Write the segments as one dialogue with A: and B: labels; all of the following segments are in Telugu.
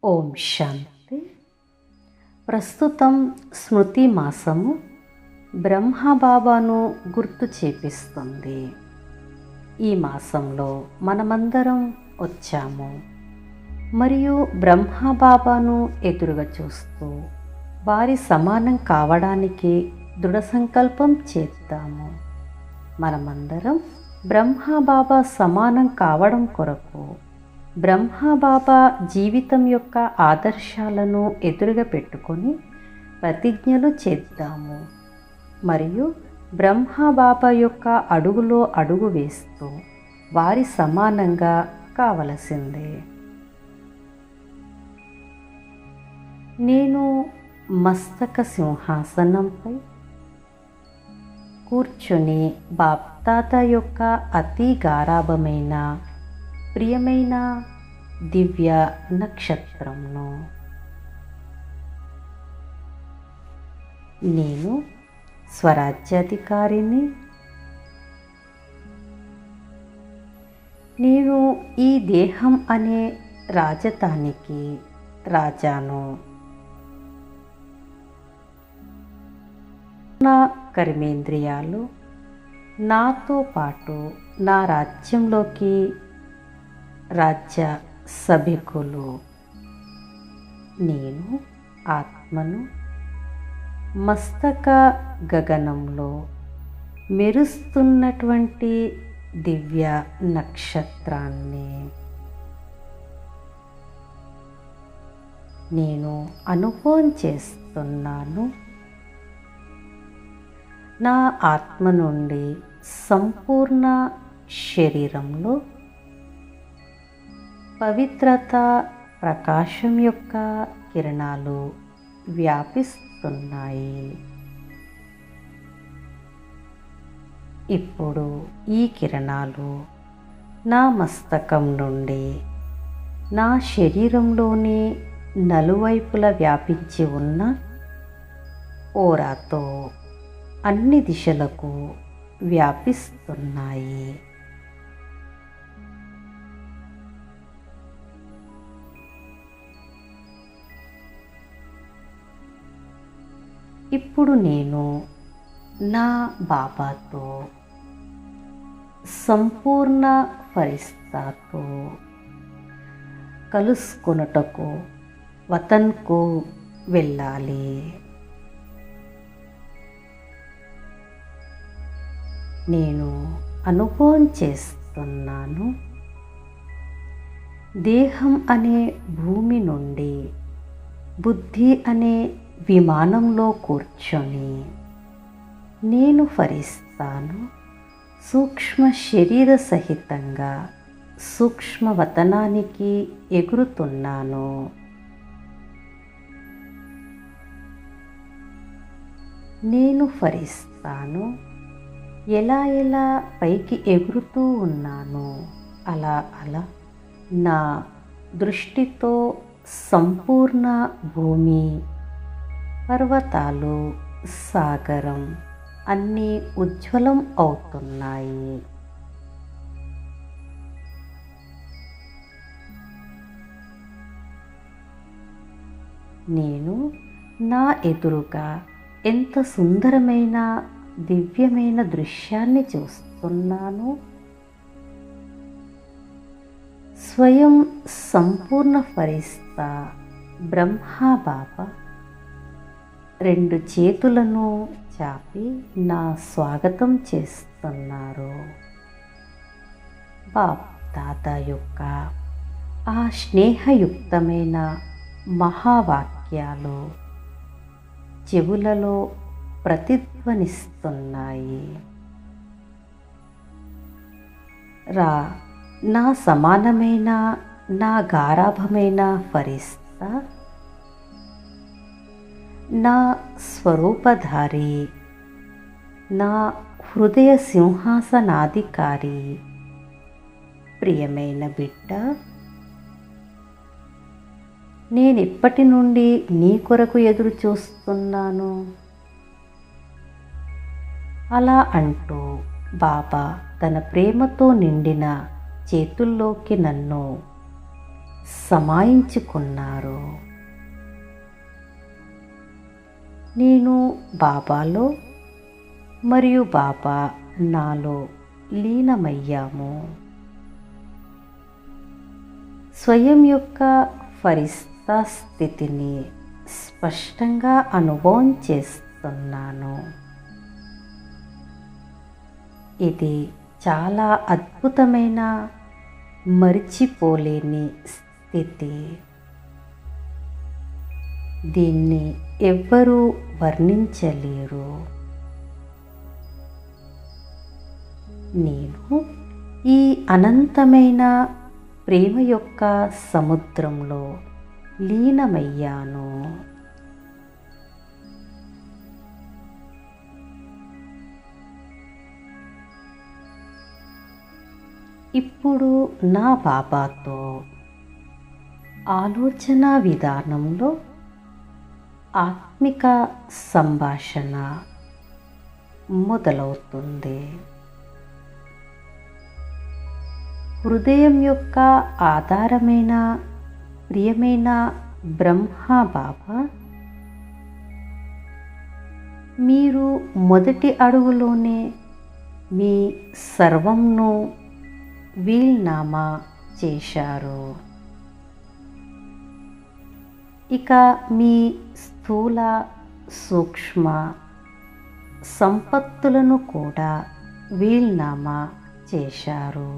A: ఓం శాంతి. ప్రస్తుతం స్మృతి మాసము బ్రహ్మబాబాను గుర్తు చేపిస్తుంది. ఈ మాసంలో మనమందరం వచ్చాము మరియు బ్రహ్మబాబాను ఎదురుగా చూస్తూ వారి సమానం కావడానికి దృఢ సంకల్పం చేద్దాము. మనమందరం బ్రహ్మబాబా సమానం కావడం కొరకు బ్రహ్మబాబా జీవితం యొక్క ఆదర్శాలను ఎదురుగా పెట్టుకొని ప్రతిజ్ఞలు చేద్దాము మరియు బ్రహ్మబాబా యొక్క అడుగులో అడుగు వేస్తూ వారి సమానంగా కావలసిందే. నేను మస్తక సింహాసనంపై కూర్చొని బాప్దాద యొక్క అతి గారాభమైన ప్రియమైన దివ్య నక్షత్రంను. నేను స్వరాజ్యాధికారిని. నేను ఈ దేహం అనే రాజధానికి రాజాను. నా కర్మేంద్రియాలు నాతో పాటు నా రాజ్యంలోకి రాజ్య సభికులు. నేను ఆత్మను మస్తక గగనంలో మెరుస్తున్నటువంటి దివ్య నక్షత్రాన్ని. నేను అనుభవం చేస్తున్నాను. నా ఆత్మ నుండి సంపూర్ణ శరీరంలో పవిత్రత ప్రకాశం యొక్క కిరణాలు వ్యాపిస్తున్నాయి. ఇప్పుడు ఈ కిరణాలు నా మస్తకం నుండి నా శరీరంలోని నలువైపుల వ్యాపించి ఉన్న ఓరాతో అన్ని దిశలకు వ్యాపిస్తున్నాయి. ఇప్పుడు నేను నా బాబాతో సంపూర్ణ ఫరిస్తాతో కలుసుకొనుటకు వతన్కు వెళ్ళాలి. నేను అనుభవం చేస్తున్నాను. దేహం అనే భూమి నుండి బుద్ధి అనే విమానంలో కూర్చొని నేను ఫరిస్తాను సూక్ష్మ శరీర సహితంగా సూక్ష్మవతనానికి ఎగురుతున్నాను. నేను ఫరిస్తాను ఎలా ఎలా పైకి ఎగురుతూ ఉన్నాను అలా అలా నా దృష్టితో సంపూర్ణ భూమి, పర్వతాలు, సాగరం అన్నీ ఉజ్వలం అవుతున్నాయి. నేను నా ఎదురుగా ఎంత సుందరమైన దివ్యమైన దృశ్యాన్ని చూస్తున్నాను. స్వయం సంపూర్ణ ఫరిస్తా బ్రహ్మబాబా రెండు చేతులను చాపి నా స్వాగతం చేస్తున్నారు. బాప్దాదా యొక్క ఆ స్నేహయుక్తమైన మహావాక్యాలు చెవులలో ప్రతిధ్వనిస్తున్నాయి. రా నా సమానమైన నా గారాభమైన ఫరిస్తా, నా స్వరూపధారి, నా హృదయ సింహాసనాధికారి, ప్రియమైన బిడ్డ, నేనెప్పటి నుండి నీ కొరకు ఎదురు చూస్తున్నాను. అలా అంటూ బాబా తన ప్రేమతో నిండిన చేతుల్లోకి నన్ను సమాయించుకున్నారు. నేను బాబాలో మరియు బాబా నాలో లీనమయ్యాము. స్వయం యొక్క ఫరిస్తా స్థితిని స్పష్టంగా అనుభవం చేస్తున్నాను. ఇది చాలా అద్భుతమైన మరిచిపోలేని స్థితి. దీన్ని ఎవ్వరూ వర్ణించలేరు. నేను ఈ అనంతమైన ప్రేమ యొక్క సముద్రంలో లీనమయ్యాను. ఇప్పుడు నా బాబాతో ఆలోచన విధానంలో ఆత్మిక సంభాషణ మొదలవుతుంది. హృదయం యొక్క ఆధారమైన ప్రియమైన బ్రహ్మ బాబా, మీరు మొదటి అడుగులోనే మీ సర్వంను వీల్నామా చేశారు. ఇక మీ స్థూల సూక్ష్మ సంపత్తులను కూడా వీల్నామా చేశారు.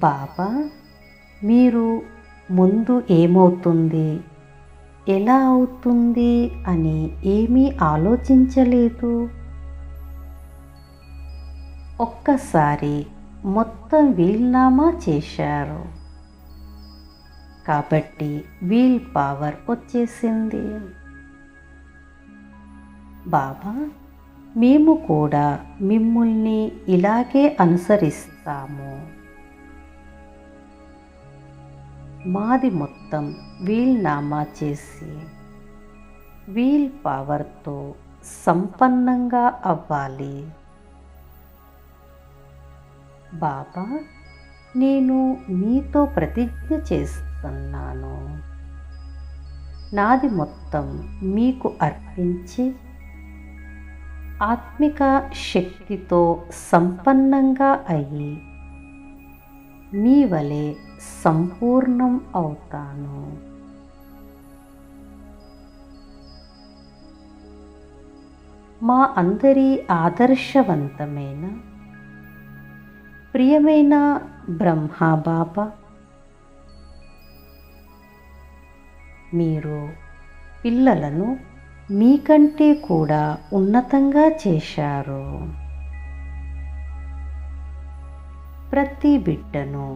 A: బాబా, మీరు ముందు ఏమవుతుంది, ఎలా అవుతుంది అని ఏమీ ఆలోచించలేదు. ఒక్కసారి మొత్తం వీల్నామా చేశారు. కాబట్టి వీల్ పవర్ వచ్చేసింది. బాబా, మేము కూడా మిమ్మల్ని ఇలాగే అనుసరిస్తాము. మాది మొత్తం వీల్నామా చేసి వీల్ పవర్తో సంపన్నంగా అవ్వాలి. బాబా, నేను మీతో ప్రతిజ్ఞ చేస్తున్నాను. నాది మొత్తం మీకు అర్పించి ఆత్మిక శక్తితో సంపన్నంగా అయ్యి మీ వలె సంపూర్ణం అవుతాను. మా అందరి ఆదర్శవంతమైన ప్రియమైన బ్రహ్మ బాబా, మీరు పిల్లలను మీకంటే కూడా ఉన్నతంగా చేశారు. ప్రతి బిడ్డను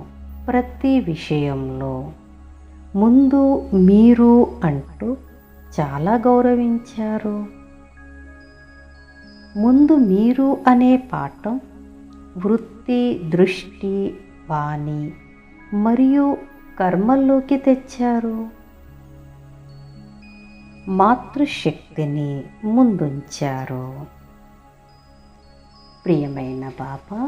A: ప్రతి విషయంలో ముందు మీరు అంటూ చాలా గౌరవించారు. ముందు మీరు అనే పాఠం వృత్తి, దృష్టి, వాణి మరియు కర్మల్లోకి తెచ్చారు. మాతృశక్తిని ముందుంచారు. ప్రియమైన బాబా,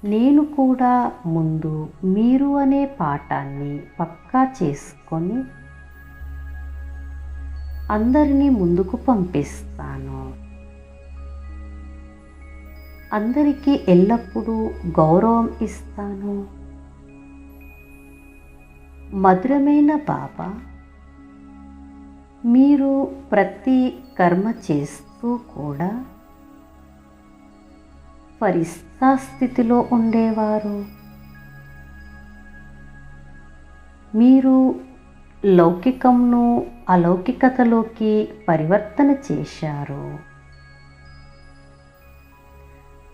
A: నేను కూడా ముందు మీరు అనే పాఠాన్ని పక్కా చేసుకొని అందరినీ ముందుకు పంపిస్తాను. అందరికీ ఎల్లప్పుడూ గౌరవం ఇస్తాను. మధురమైన బాబా, మీరు ప్రతి కర్మ చేస్తూ కూడా ఫరిస్తా స్థితిలో ఉండేవారు. మీరు లౌకికంను అలౌకికతలోకి పరివర్తన చేశారు.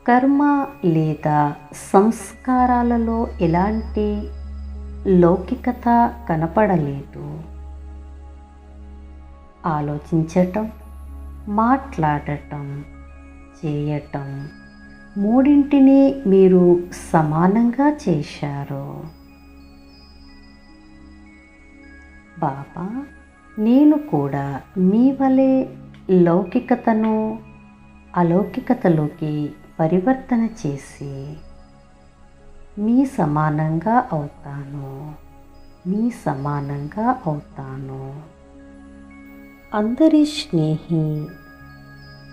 A: కర్మ లేదా సంస్కారాలలో ఎలాంటి లౌకికత కనపడలేదు. ఆలోచించటం, మాట్లాడటం, చేయటం మూడింటిని మీరు సమానంగా చేశారు. బాబా, నేను కూడా మీ వలె లౌకికతను అలౌకికతలోకి పరివర్తన చేసి మీ సమానంగా అవుతాను, మీ సమానంగా అవుతాను. అందరి స్నేహి,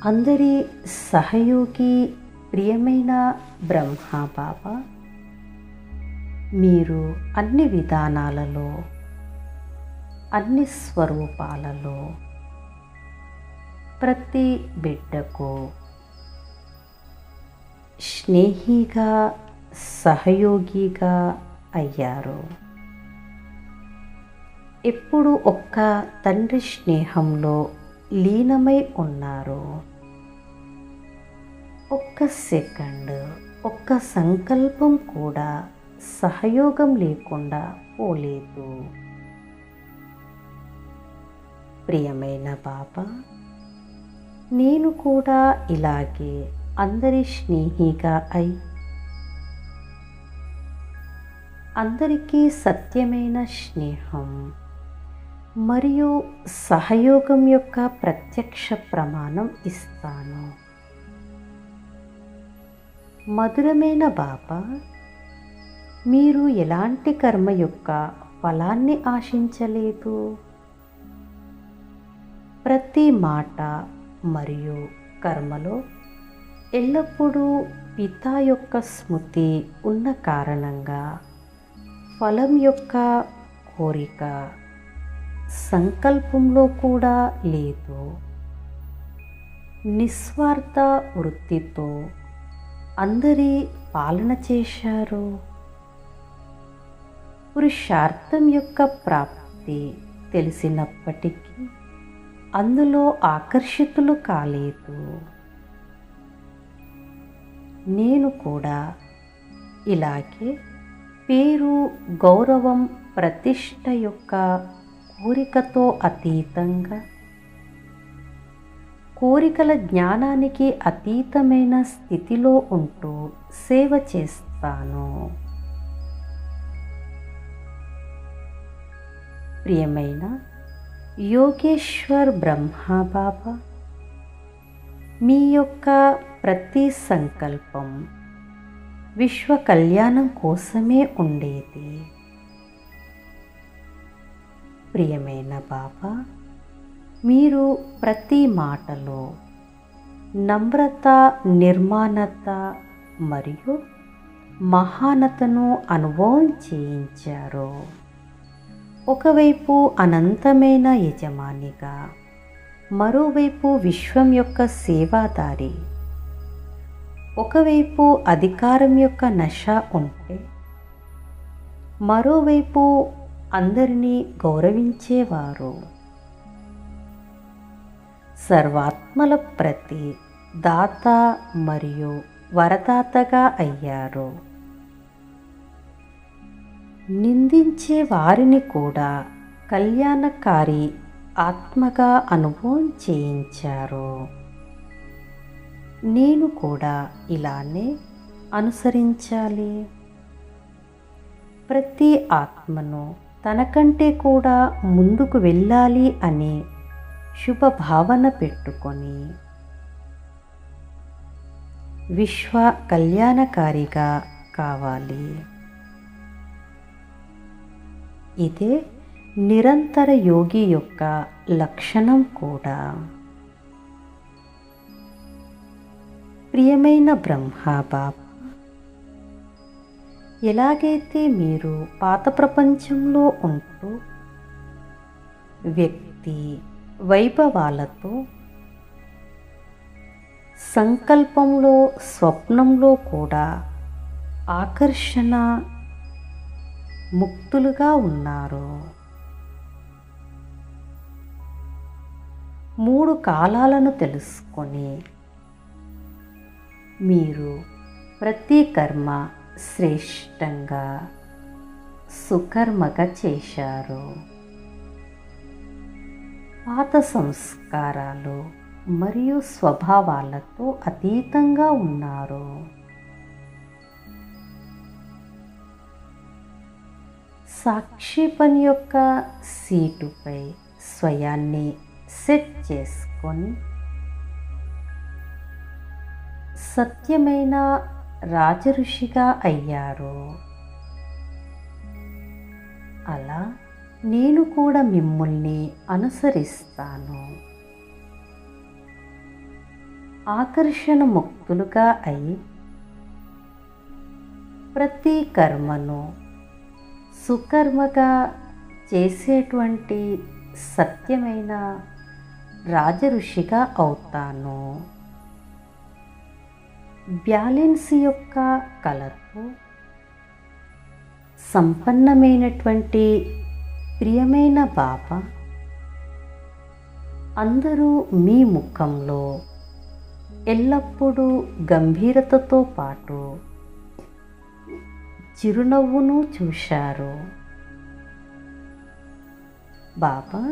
A: అందరి సహయోగి ప్రియమైన బ్రహ్మ బాబా, మీరు అన్ని విధానాలలో, అన్ని స్వరూపాలలో ప్రతి బిడ్డకు స్నేహిగా, సహయోగిగా అయ్యారు. ఎప్పుడు ఒక్క తండ్రి స్నేహంలో లీనమై ఉన్నారు. ఒక్క సెకండ్, ఒక్క సంకల్పం కూడా సహయోగం లేకుండా పోలేదు. ప్రియమైన బాబా, నేను కూడా ఇలాగే అందరి స్నేహిగా అయి అందరికీ సత్యమైన స్నేహం మరియు సహయోగం యొక్క ప్రత్యక్ష ప్రమాణం ఇస్తాను. మధురమైన బాబా, మీరు ఎలాంటి కర్మ యొక్క ఫలాన్ని ఆశించలేదు. ప్రతి మాట మరియు కర్మలో ఎల్లప్పుడూ పితా యొక్క స్మృతి ఉన్న కారణంగా ఫలం యొక్క కోరిక సంకల్పంలో కూడా లేదు. నిస్వార్థ వృత్తితో అందరి పాలన చేశారు. పురుషార్థం యొక్క ప్రాప్తి తెలిసినప్పటికీ అందులో ఆకర్షితులు కాలేదు. నేను కూడా ఇలాగే పేరు, గౌరవం, ప్రతిష్ట యొక్క కోరికతో అతీతంగా, కోరికల జ్ఞానానికి అతీతమైన స్థితిలో ఉంటూ సేవ చేస్తాను. ప్రియమైన యోగేశ్వర్ బ్రహ్మ బాబా, మీ యొక్క ప్రతి సంకల్పం విశ్వ కళ్యాణం కోసమే ఉండేది. ప్రియమైన బాబా, మీరు ప్రతి మాటలో నమ్రత, నిర్మాణత మరియు మహానతను అనుభవం చేయించారు. ఒకవైపు అనంతమైన యజమానిగా, మరోవైపు విశ్వం యొక్క సేవాదారి. ఒకవైపు అధికారం యొక్క నశ ఉంటే, మరోవైపు అందరినీ గౌరవించేవారు. సర్వాత్మల ప్రతి దాత మరియు వరదాతగా అయ్యారు. నిందించే వారిని కూడా కళ్యాణకారి ఆత్మగా అనుభవం చేయించారు. నేను కూడా ఇలానే అనుసరించాలి. ప్రతి ఆత్మను తనకంటే కూడా ముందుకు వెళ్ళాలి అనే శుభ భావన పెట్టుకొని విశ్వ కళ్యాణకారిగా కావాలి. ఇదే నిరంతర యోగి యొక్క లక్షణం కూడా. ప్రియమైన బ్రహ్మ బాబా, ఎలాగైతే మీరు పాత ప్రపంచంలో ఉంటూ వ్యక్తి వైభవాలతో సంకల్పంలో, స్వప్నంలో కూడా ఆకర్షణ ముక్తులుగా ఉన్నారు. 3 కాలాలను తెలుసుకొని మీరు ప్రతి కర్మ శ్రేష్టంగా, సుకర్మగా చేశారు. పాత సంస్కారాలు మరియు స్వభావాలతో అతీతంగా ఉన్నారు. సాక్షి పని యొక్క సీటుపై స్వయాన్ని సెట్ చేసుకొని సత్యమైన రాజఋషిగా అయ్యారో అలా నేను కూడా మిమ్మల్ని అనుసరిస్తాను. ఆకర్షణ ముక్తులుగా అయి ప్రతి కర్మను సుకర్మగా చేసేటువంటి సత్యమైన రాజఋషిగా అవుతాను. బ్యాలెన్స్ యొక్క కళతో సంపన్నమైనటువంటి ప్రియమైన బాబా అందరూ మీ ముఖంలో ఎల్లప్పుడూ గంభీరతతో పాటు చిరునవ్వును చూశారు. బాబా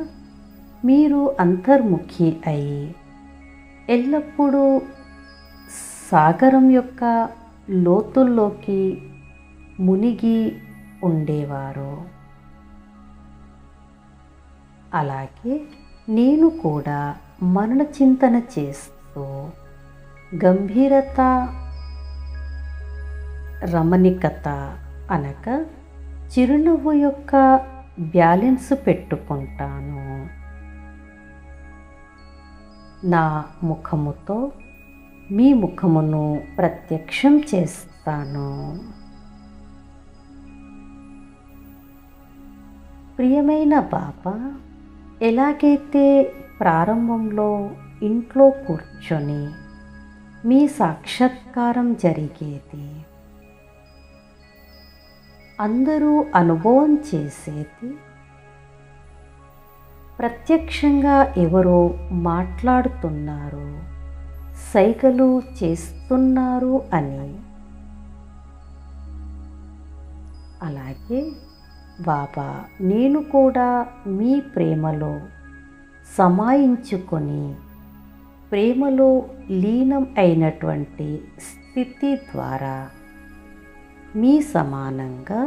A: మీరు అంతర్ముఖి అయి ఎల్లప్పుడూ సాగరం యొక్క లోతుల్లోకి మునిగి ఉండేవారు. అలాగే నేను కూడా మరణ చింతన చేస్తూ గంభీరత, రమణికత అనగా చిరునవ్వు యొక్క బ్యాలెన్స్ పెట్టుకుంటాను. నా ముఖముతో మీ ముఖమును ప్రత్యక్షం చేస్తాను. ప్రియమైన బాబా ఎలాగైతే ప్రారంభంలో ఇంట్లో కూర్చొని మీ సాక్షాత్కారం జరిగేది, అందరూ అనుభవం చేసేది, ప్రత్యక్షంగా ఎవరో మాట్లాడుతున్నారు, సైగలు చేస్తున్నారు అని, అలాగే బాబా నేను కూడా మీ ప్రేమలో సమాయించుకొని ప్రేమలో లీనం అయినటువంటి స్థితి ద్వారా మీ సమానంగా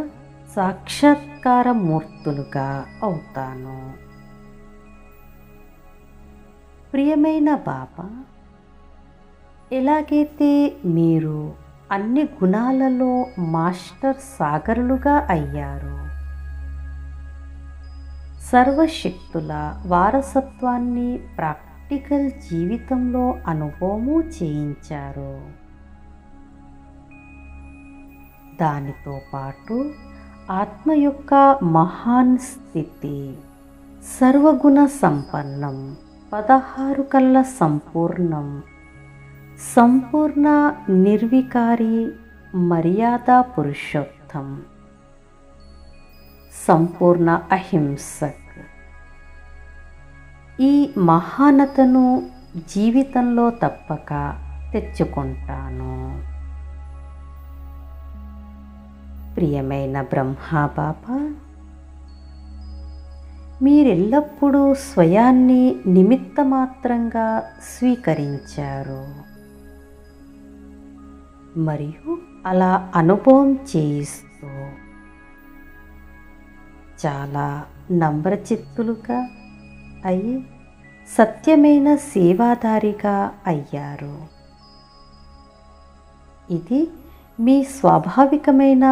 A: సాక్షాత్కార మూర్తులుగా అవుతాను. ప్రియమైన బాబా ఎలాగైతే మీరు అన్ని గుణాలలో మాస్టర్ సాగరులుగా అయ్యారు, సర్వశక్తుల వారసత్వాన్ని ప్రాక్టికల్ జీవితంలో అనుభవము చేయించారు, దానితో పాటు ఆత్మ యొక్క మహాన్ స్థితి, సర్వగుణ సంపన్నం, 16 కళ్ళ సంపూర్ణం, సంపూర్ణ నిర్వికారి మర్యాద పురుషోత్తం, సంపూర్ణ అహింసక్, ఈ మహానతను జీవితంలో తప్పక తెచ్చుకుంటాను. ప్రియమైన బ్రహ్మా బాబా మీరెల్లప్పుడూ స్వయాన్ని నిమిత్తమాత్రంగా స్వీకరించారు మరియు అలా అనుభవం చేయిస్తూ చాలా నమ్రచిత్తులుగా అయి సత్యమైన సేవాదారిగా అయ్యారు. ఇది మీ స్వాభావికమైన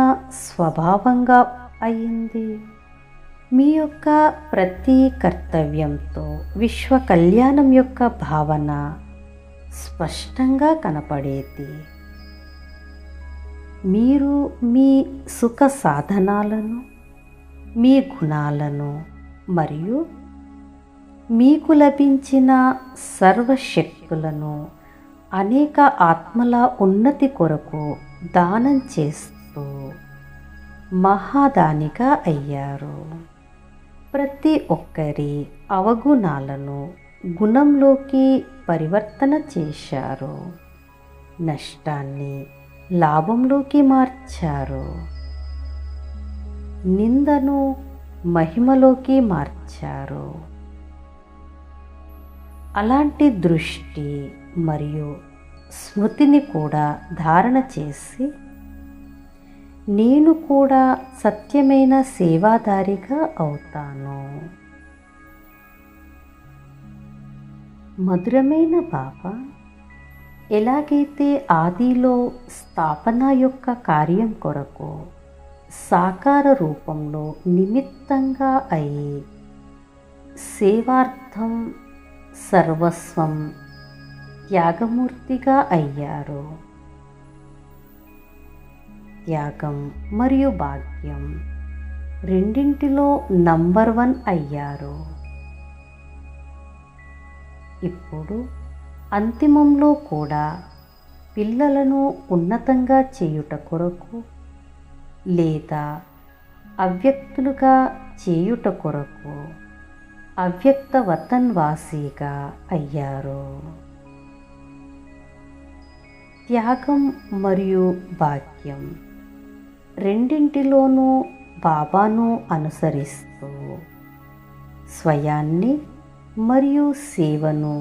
A: స్వభావంగా అయింది. మీ యొక్క ప్రతి కర్తవ్యంతో విశ్వ కళ్యాణం యొక్క భావన స్పష్టంగా కనపడేది. మీరు మీ సుఖ సాధనాలను, మీ గుణాలను మరియు మీకు లభించిన సర్వశక్తులను అనేక ఆత్మల ఉన్నతి కొరకు దానం చేస్తూ మహాదానిగా అయ్యారు. ప్రతి ఒక్కరి అవగుణాలను గుణంలోకి పరివర్తన చేశారు, నష్టాన్ని లాభంలోకి మార్చారు, నిందను మహిమలోకి మార్చారు. అలాంటి దృష్టి మరియు స్మృతిని కూడా ధారణ చేసి నేను కూడా సత్యమైన సేవాదారిగా అవుతాను. మధురమైన బాబా ఎలాగైతే ఆదిలో స్థాపన యొక్క కార్యం కొరకు సాకార రూపంలో నిమిత్తంగా అయి సేవార్థం సర్వస్వం త్యాగమూర్తిగా అయ్యారు. త్యాగం మరియు భాగ్యం రెండింటిలో నంబర్ 1 అయ్యారు. ఇప్పుడు అంతిమంలో కూడా పిల్లలను ఉన్నతంగా చేయుట కొరకు లేదా అవ్యక్తులుగా చేయుట కొరకు అవ్యక్త వతన్ వాసిగా అయ్యారు. త్యాగం మరియు భాగ్యం రెండింటిలోనూ బాబాను అనుసరిస్తూ స్వయాన్ని మరియు సేవను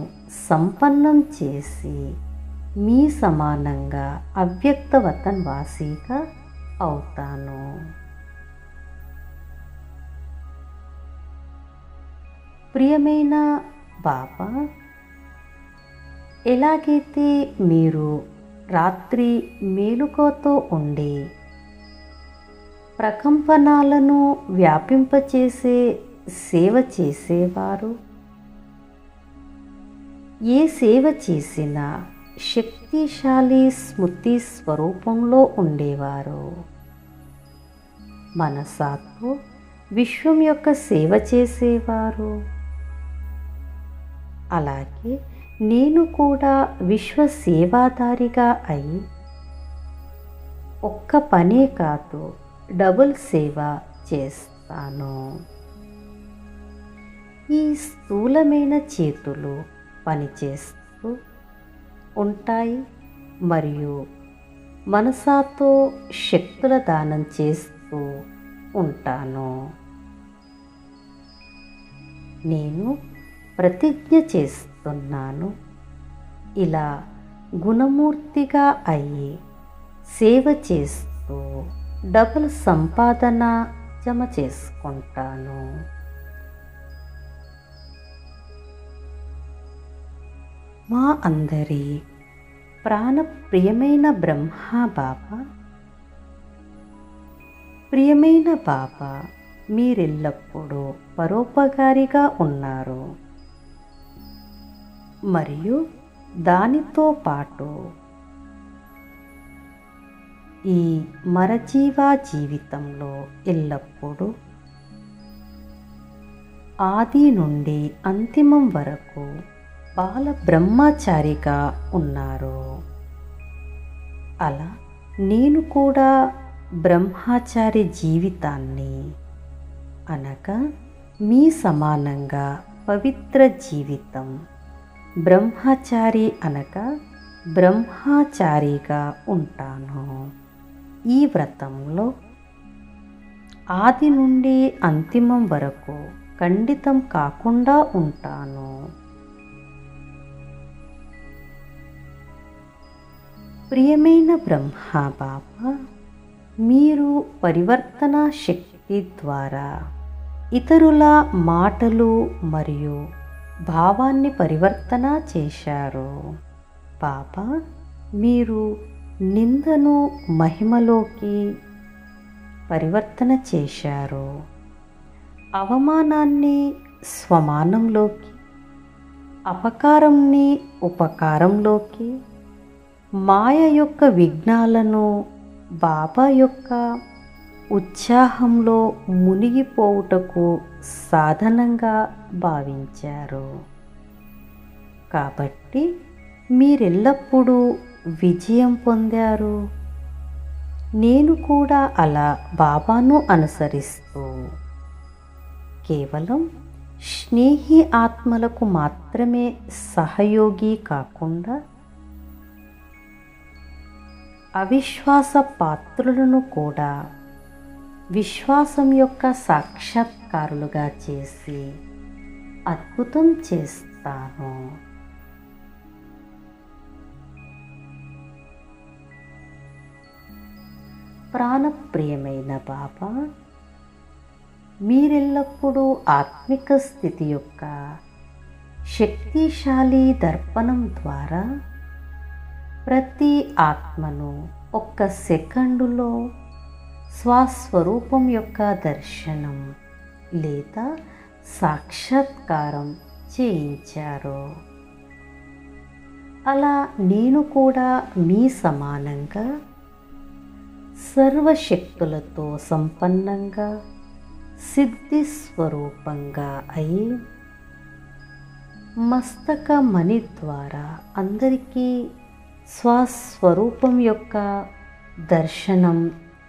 A: సంపన్నం చేసి మీ సమానంగా అవ్యక్త వతన్ వాసిగా అవుతాను. ప్రియమైన బాబా, ఎలాగైతే మీరు రాత్రి మేలుకోతో ఉండి ప్రకంపనాలను వ్యాపింపచేసే సేవ చేసేవారు, ఏ సేవ చేసినా శక్తిశాలి స్మృతి స్వరూపంలో ఉండేవారు, మనసాతో విశ్వం యొక్క సేవ చేసేవారు, అలాగే నేను కూడా విశ్వ సేవాదారిగా అయి ఒక్క పనే కాదు డబుల్ సేవ చేస్తాను. ఈ స్థూలమైన చేతులు పనిచేస్తూ ఉంటాయి మరియు మనసాతో శక్తుల దానం చేస్తూ ఉంటాను. నేను ప్రతిజ్ఞ చేస్తున్నాను, ఇలా గుణమూర్తిగా అయి సేవ చేస్తూ డబుల్ సంపాదన జమ చేసుకుంటాను. మా అందరి ప్రాణప్రియమైన బ్రహ్మ బాబా, ప్రియమైన బాబా, మీరెల్లప్పుడూ పరోపకారిగా ఉన్నారు మరియు దానితో పాటు ఈ మరజీవా జీవితంలో ఎల్లప్పుడూ ఆది నుండి అంతిమం వరకు బాల బ్రహ్మచారిగా ఉన్నారు. అలా నేను కూడా బ్రహ్మచారి జీవితాన్ని అనగా మీ సమానంగా పవిత్ర జీవితం, బ్రహ్మచారి అనగా బ్రహ్మచారిగా ఉంటాను. ఈ వ్రతంలో ఆది నుండి అంతిమం వరకు ఖండితం కాకుండా ఉంటాను. ప్రియమైన బ్రహ్మ బాబా, మీరు పరివర్తన శక్తి ద్వారా ఇతరుల మాటలు మరియు భావాన్ని పరివర్తన చేశారు. బాబా, మీరు నిందను మహిమలోకి పరివర్తన చేశారు, అవమానాన్ని స్వమానంలోకి, అపకారంని ఉపకారంలోకి, మాయ యొక్క విఘ్నాలను బాబా యొక్క ఉత్సాహంలో మునిగిపోవుటకు సాధనంగా భావించారు. కాబట్టి మీరెల్లప్పుడూ విజయం పొందారు. నేను కూడా అలా బాబాను అనుసరిస్తూ కేవలం స్నేహి ఆత్మలకు మాత్రమే సహయోగి కాకుండా అవిశ్వాస పాత్రులను కూడా విశ్వాసం యొక్క సాక్షాత్కారులుగా చేసి అద్భుతం చేస్తాను. ప్రాణప్రియమైన బాబా, మీరెల్లప్పుడూ ఆత్మిక స్థితి యొక్క శక్తిశాలి దర్పణం ద్వారా ప్రతి ఆత్మను ఒక్క సెకండులో స్వస్వరూపం యొక్క దర్శనం లేదా సాక్షాత్కారం చేయించారు. అలా నేను కూడా మీ సమానంగా సర్వశక్తులతో సంపన్నంగా సిద్ధి స్వరూపంగా అయి మస్తక మణి ద్వారా అందరికీ స్వస్వరూపం యొక్క దర్శనం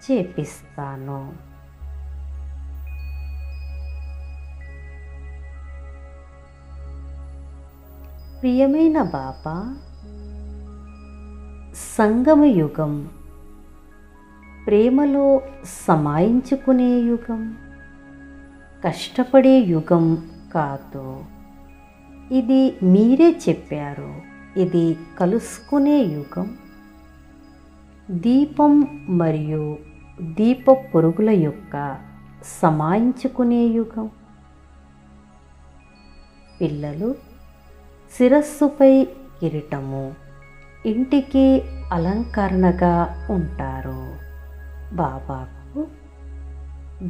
A: చేపిస్తాను. ప్రియమైన బాబా, సంగమ యుగం ప్రేమలో సమాయించుకునే యుగం, కష్టపడే యుగం కాదు. ఇది మీరే చెప్పారు. ఇది కలుసుకునే యుగం, దీపం మరియు దీప పొరుగుల యొక్క సమాయించుకునే యుగం. పిల్లలు శిరస్సుపై కిరీటము, ఇంటికి అలంకరణగా ఉంటారు. బాబాకు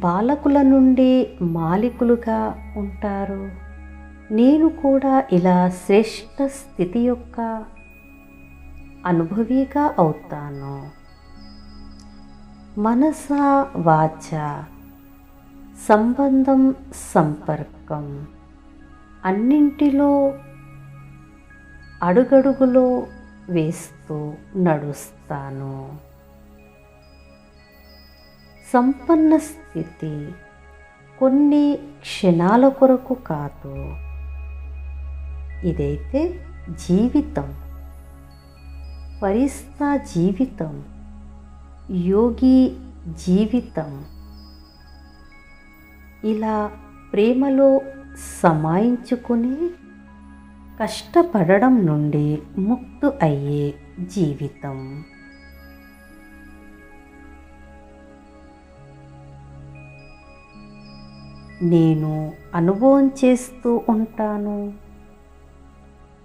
A: బాలకుల నుండి మాలికులుగా ఉంటారు. నేను కూడా ఇలా శ్రేష్ఠ స్థితి యొక్క అనుభవిగా అవుతాను. మనస వాచ సంబంధం సంపర్కం అన్నింటిలో అడుగడుగులో వేస్తూ నడుస్తాను. సంపన్న స్థితి కొన్ని క్షణాల కొరకు కాదు. ఇదైతే జీవితం, ఫరిస్తా జీవితం, యోగి జీవితం. ఇలా ప్రేమలో సమాయించుకుని కష్టపడడం నుండి ముక్తు అయ్యే జీవితం. నేను అనుభవం చేస్తూ ఉంటాను.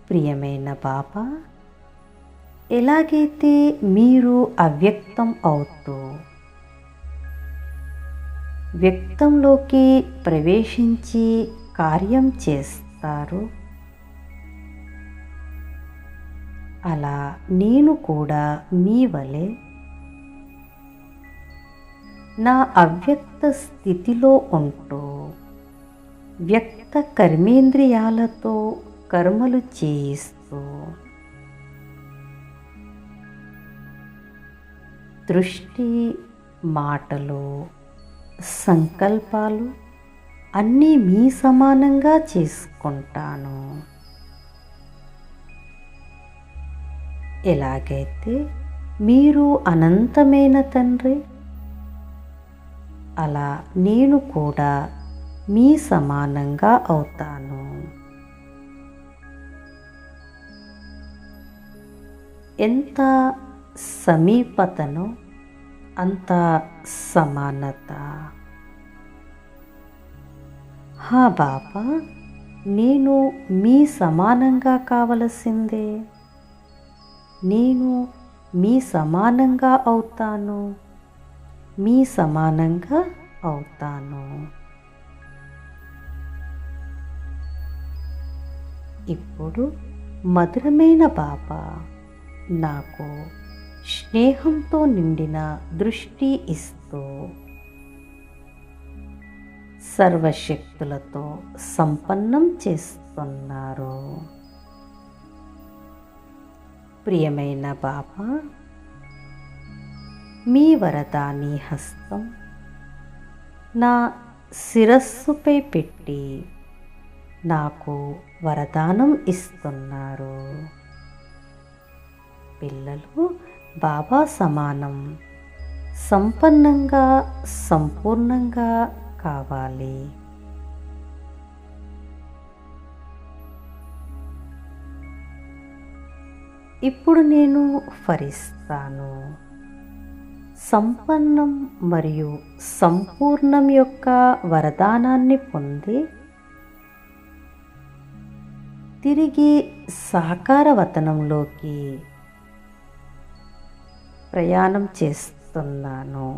A: ప్రియమైన బాబా, ఎలాగైతే మీరు అవ్యక్తం అవుతూ వ్యక్తంలోకి ప్రవేశించి కార్యం చేస్తారు, అలా నేను కూడా మీ వలె నా అవ్యక్త స్థితిలో ఉంటూ వ్యక్త కర్మేంద్రియాలతో కర్మలు చేయిస్తూ దృష్టి, మాటలు, సంకల్పాలు అన్నీ మీ సమానంగా చేసుకుంటాను. ఎలాగైతే మీరు అనంతమైన తండ్రి, అలా నేను కూడా మీ సమానంగా అవుతాను. ఎంత సమీపతనో అంత సమానత. హా బాబా, నేను మీ సమానంగా కావలసిందే. నేను మీ సమానంగా అవుతాను, మీ సమానంగా అవుతాను. ఇప్పుడు మధురమైన బాబా నాకు స్నేహంతో నిండిన దృష్టి ఇస్తూ సర్వశక్తులతో సంపన్నం చేస్తున్నారు. ప్రియమైన బాబా, మీ వరదాని హస్తం నా శిరస్సుపై పెట్టి నాకు వరదానం ఇస్తున్నారు. పిల్లలు బాబా సమానం, సంపన్నంగా, సంపూర్ణంగా కావాలి. ఇప్పుడు నేను ఫరిస్తాను. సంపన్నం మరియు సంపూర్ణం యొక్క వరదానాన్ని పొంది తిరిగి సాకారవతనంలోకి ప్రయాణం చేస్తున్నాను.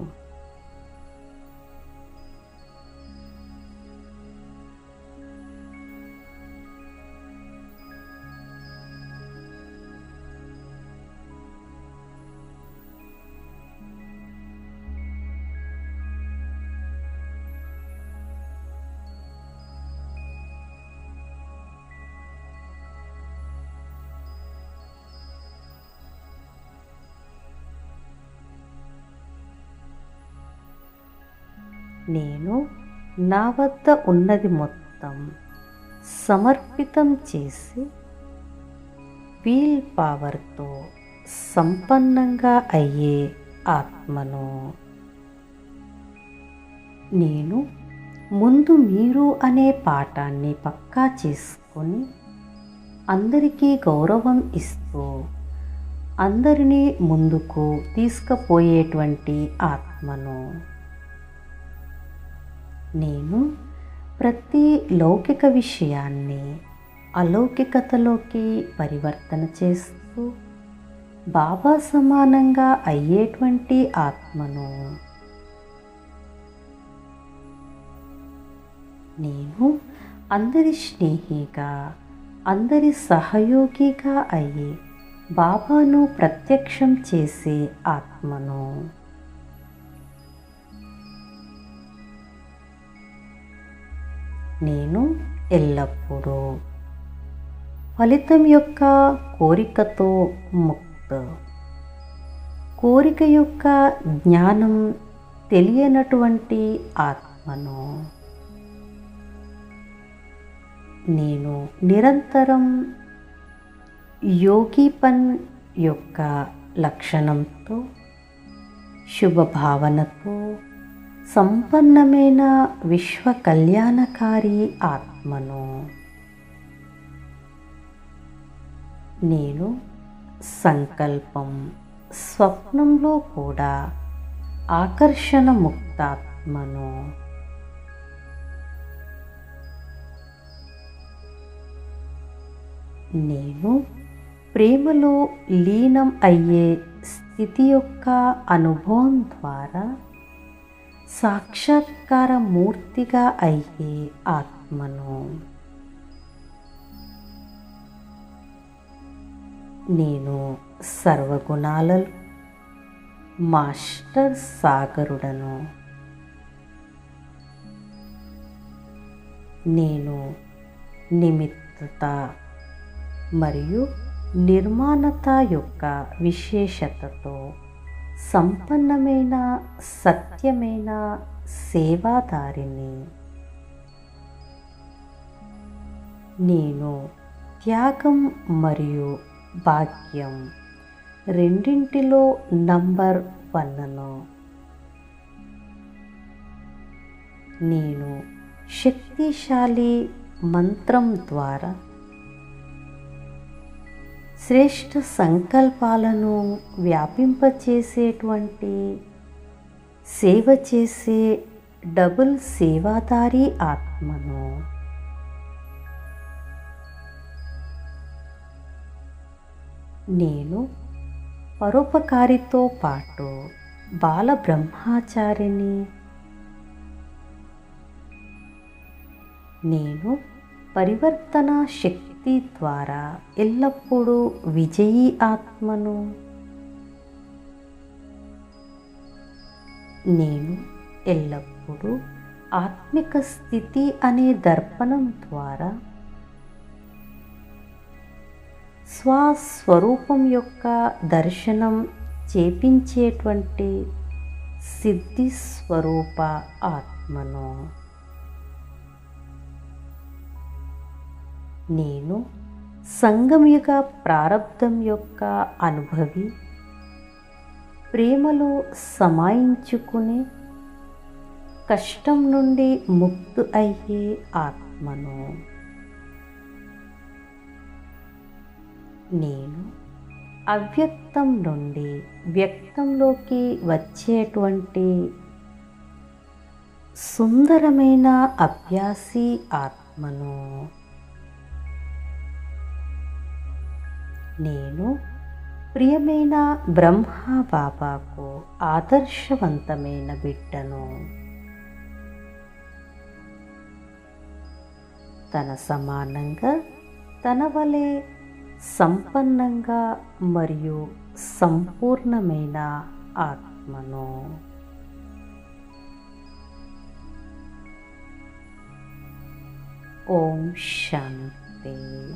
A: నేను నా వద్ద ఉన్నది మొత్తం సమర్పితం చేసి వీల్ పవర్తో సంపన్నంగా అయ్యే ఆత్మను. నేను ముందు మీరు అనే పాఠాన్ని పక్కా చేసుకొని అందరికీ గౌరవం ఇస్తూ అందరినీ ముందుకు తీసుకుపోయేటువంటి ఆత్మను. నేను ప్రతి లౌకిక విషయాన్ని అలౌకికతలోకి పరివర్తన చేస్తూ బాబా సమానంగా అయ్యేటువంటి ఆత్మను. నేను అందరి స్నేహిగా, అందరి సహయోగిగా అయ్యి బాబాను ప్రత్యక్షం చేసే ఆత్మను. నేను ఎల్లప్పుడూ ఫలితం యొక్క కోరికతో ముక్త, కోరిక యొక్క జ్ఞానం తెలియనటువంటి ఆత్మను. నేను నిరంతరం యోగీపన్ యొక్క లక్షణంతో, శుభభావనతో సంపన్నమైన విశ్వ కళ్యాణకారి ఆత్మను. నేను సంకల్పం, స్వప్నంలో కూడా ఆకర్షణ ముక్తాత్మను. నేను ప్రేమలో లీనం అయ్యే స్థితి యొక్క అనుభవం ద్వారా సాక్షాత్కార మూర్తిగా అయ్యే ఆత్మను. నేను సర్వగుణాలలో మాస్టర్ సాగరుడను. నేను నిమిత్తత మరియు నిర్మాణత యొక్క విశేషతతో సంపన్నమైన సత్యమైన సేవాదారిని. నేను త్యాగం మరియు భాగ్యం రెండింటిలో నంబర్ 1ను. నేను శక్తిశాలి మంత్రం ద్వారా శ్రేష్ఠ సంకల్పాలను వ్యాపింపచేసేటువంటి సేవ చేసే డబుల్ సేవాదారి ఆత్మను. నేను పరోపకారితో పాటు బాల బ్రహ్మచారిని. నేను పరివర్తన శక్తి ద్వారా ఎల్లప్పుడూ విజయీ ఆత్మను. నేను ఎల్లప్పుడూ ఆత్మిక స్థితి అనే దర్పణం ద్వారా స్వస్వరూపం యొక్క దర్శనం చేపించేటువంటి సిద్ధి స్వరూప ఆత్మను. నేను సంగమయుగ ప్రారబ్ధం యొక్క అనుభవి, ప్రేమలో సమాయించుకుని కష్టం నుండి ముక్తు అయ్యే ఆత్మను. నేను అవ్యక్తం నుండి వ్యక్తంలోకి వచ్చేటువంటి సుందరమైన అభ్యాసి ఆత్మను. నేను ప్రియమైన బ్రహ్మ బాబాకు ఆదర్శవంతమైన బిడ్డను. తన సమానంగా, తన వలె సంపన్నంగా మరియు సంపూర్ణమైన ఆత్మను. ఓం శాంతి.